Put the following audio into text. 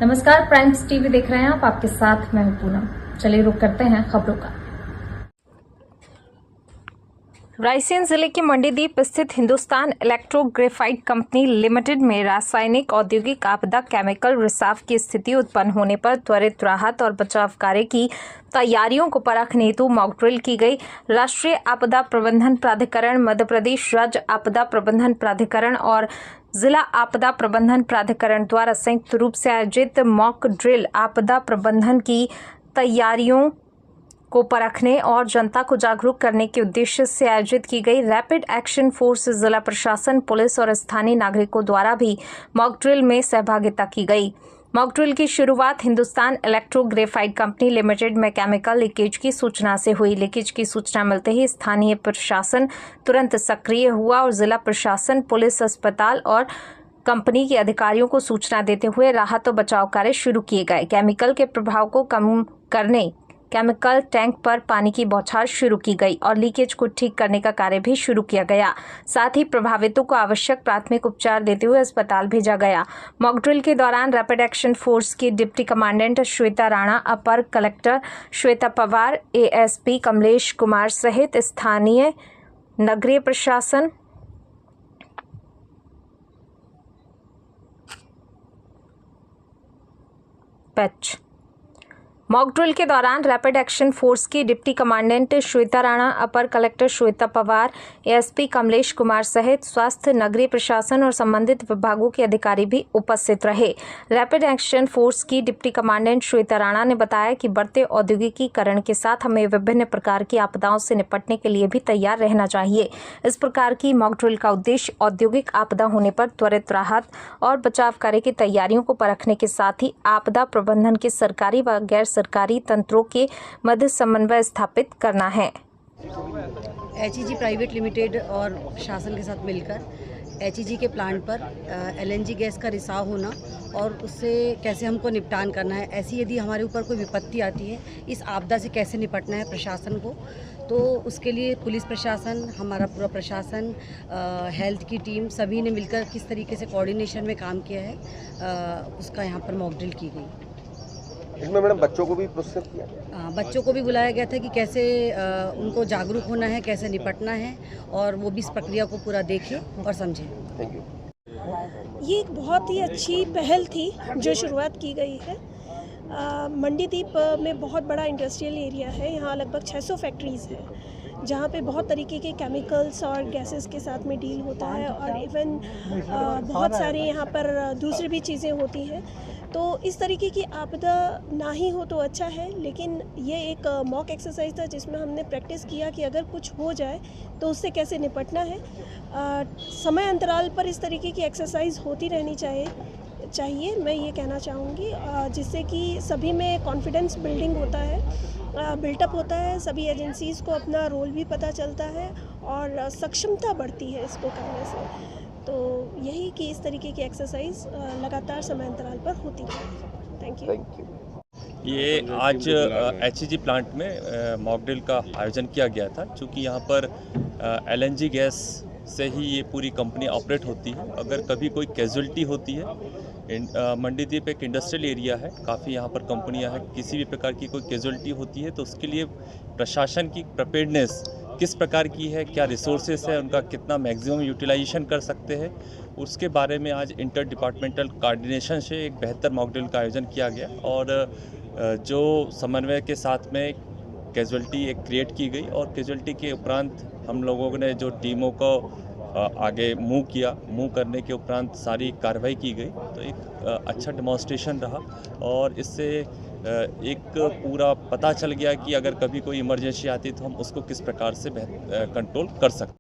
नमस्कार, primes TV देख रहे हैं आप। आपके साथ मैं हूं पूनम। चलिए रुक करते हैं खबरों का। रायसेन जिले के मंडीदीप स्थित Hindustan electro graphite company limited में रासायनिक औद्योगिक आपदा केमिकल रिसाव की स्थिति उत्पन्न होने पर त्वरित राहत और बचाव कार्य की तैयारियों को परखने हेतु मॉक ड्रिल की गई। राष्ट्रीय आपदा प्रबंधन प्राधिकरण, मध्य प्रदेश राज्य आपदा प्रबंधन प्राधिकरण और जिला आपदा प्रबंधन प्राधिकरण द्वारा संयुक्त रूप से आयोजित मॉक ड्रिल आपदा प्रबंधन की तैयारियों को परखने और जनता को जागरूक करने के उद्देश्य से आयोजित की गई। रैपिड एक्शन फोर्स, जिला प्रशासन, पुलिस और स्थानीय नागरिकों द्वारा भी मॉक ड्रिल में सहभागिता की गई। मॉक ड्रिल की शुरुआत Hindustan electro graphite company limited में केमिकल लीकेज की सूचना से हुई। लीकेज की सूचना मिलते ही स्थानीय प्रशासन तुरंत सक्रिय हुआ और जिला प्रशासन, पुलिस, अस्पताल और कंपनी के अधिकारियों को सूचना देते हुए राहत और बचाव कार्य शुरू किए गए। केमिकल के प्रभाव को कम करने केमिकल टैंक पर पानी की बौछार शुरू की गई और लीकेज को ठीक करने का कार्य भी शुरू किया गया। साथ ही प्रभावितों को आवश्यक प्राथमिक उपचार देते हुए अस्पताल भेजा गया। मॉक ड्रिल के दौरान रैपिड एक्शन फोर्स की डिप्टी कमांडेंट श्वेता राणा, अपर कलेक्टर श्वेता पवार, एएसपी कमलेश कुमार सहित स्थानीय नगरीय प्रशासन, मॉक ड्रिल के दौरान रैपिड एक्शन फोर्स की डिप्टी कमांडेंट श्वेता राणा, अपर कलेक्टर श्वेता पवार, एएसपी कमलेश कुमार सहित स्वास्थ्य, नगरीय प्रशासन और संबंधित विभागों के अधिकारी भी उपस्थित रहे। रैपिड एक्शन फोर्स की डिप्टी कमांडेंट श्वेता राणा ने बताया कि बढ़ते औद्योगिकीकरण के साथ हमें विभिन्न प्रकार की आपदाओं से निपटने के लिए भी तैयार रहना चाहिए। इस प्रकार की मॉक ड्रिल का उद्देश्य औद्योगिक आपदा होने पर त्वरित राहत और बचाव कार्य की तैयारियों को परखने के साथ ही आपदा प्रबंधन के सरकारी व गैर सरकारी तंत्रों के मध्य समन्वय स्थापित करना है। एचईजी प्राइवेट लिमिटेड और शासन के साथ मिलकर एचईजी के प्लांट पर एलएनजी गैस का रिसाव होना और उससे कैसे हमको निपटान करना है, ऐसी यदि हमारे ऊपर कोई विपत्ति आती है, इस आपदा से कैसे निपटना है प्रशासन को, तो उसके लिए पुलिस प्रशासन, हमारा पूरा प्रशासन, हेल्थ की टीम, सभी ने मिलकर किस तरीके से कोऑर्डिनेशन में काम किया है, उसका यहाँ पर मॉक ड्रिल की गई। इसमें मैडम बच्चों को भी प्रोत्साहित किया? बच्चों को भी बुलाया गया था कि कैसे उनको जागरूक होना है, कैसे निपटना है और वो भी इस प्रक्रिया को पूरा देखें और समझें। Thank you. ये एक बहुत ही अच्छी पहल थी जो शुरुआत की गई है। मंडीदीप में बहुत बड़ा इंडस्ट्रियल एरिया है। यहाँ लगभग 600 फैक्ट्रीज़ हैं जहाँ पे बहुत तरीके के केमिकल्स और गैसेस के साथ में डील होता है और इवन बहुत सारी यहाँ पर दूसरी भी चीज़ें होती हैं। तो इस तरीके की आपदा ना ही हो तो अच्छा है, लेकिन ये एक मॉक एक्सरसाइज था जिसमें हमने प्रैक्टिस किया कि अगर कुछ हो जाए तो उससे कैसे निपटना है। समय अंतराल पर इस तरीके की एक्सरसाइज होती रहनी चाहिए, मैं ये कहना चाहूँगी, जिससे कि सभी में कॉन्फिडेंस बिल्डिंग होता है, बिल्टअप होता है, सभी एजेंसीज़ को अपना रोल भी पता चलता है और सक्षमता बढ़ती है इसको करने से। तो यही कि इस तरीके की एक्सरसाइज लगातार समय अंतराल पर होती है। Thank you. ये आज एचईजी प्लांट में मॉक ड्रिल का आयोजन किया गया था। चूँकि यहाँ पर एलएनजी गैस से ही ये पूरी कंपनी ऑपरेट होती है। अगर कभी कोई कैजुअलिटी होती है, मंडीदीप एक इंडस्ट्रियल एरिया है, काफ़ी यहाँ पर कंपनियाँ हैं, किसी भी प्रकार की कोई कैजुअलिटी होती है तो उसके लिए प्रशासन की प्रिपेयर्डनेस किस प्रकार की है, क्या रिसोर्सेस है, उनका कितना मैक्सिमम यूटिलाइजेशन कर सकते हैं, उसके बारे में आज इंटर डिपार्टमेंटल कोऑर्डिनेशन से एक बेहतर मॉक ड्रिल का आयोजन किया गया और जो समन्वय के साथ में कैजुअलिटी एक क्रिएट की गई और कैजुअलिटी के उपरांत हम लोगों ने जो टीमों को आगे मूव करने के उपरांत सारी कार्रवाई की गई। तो एक अच्छा डेमोन्स्ट्रेशन रहा और इससे एक पूरा पता चल गया कि अगर कभी कोई इमरजेंसी आती तो हम उसको किस प्रकार से कंट्रोल कर सकते हैं।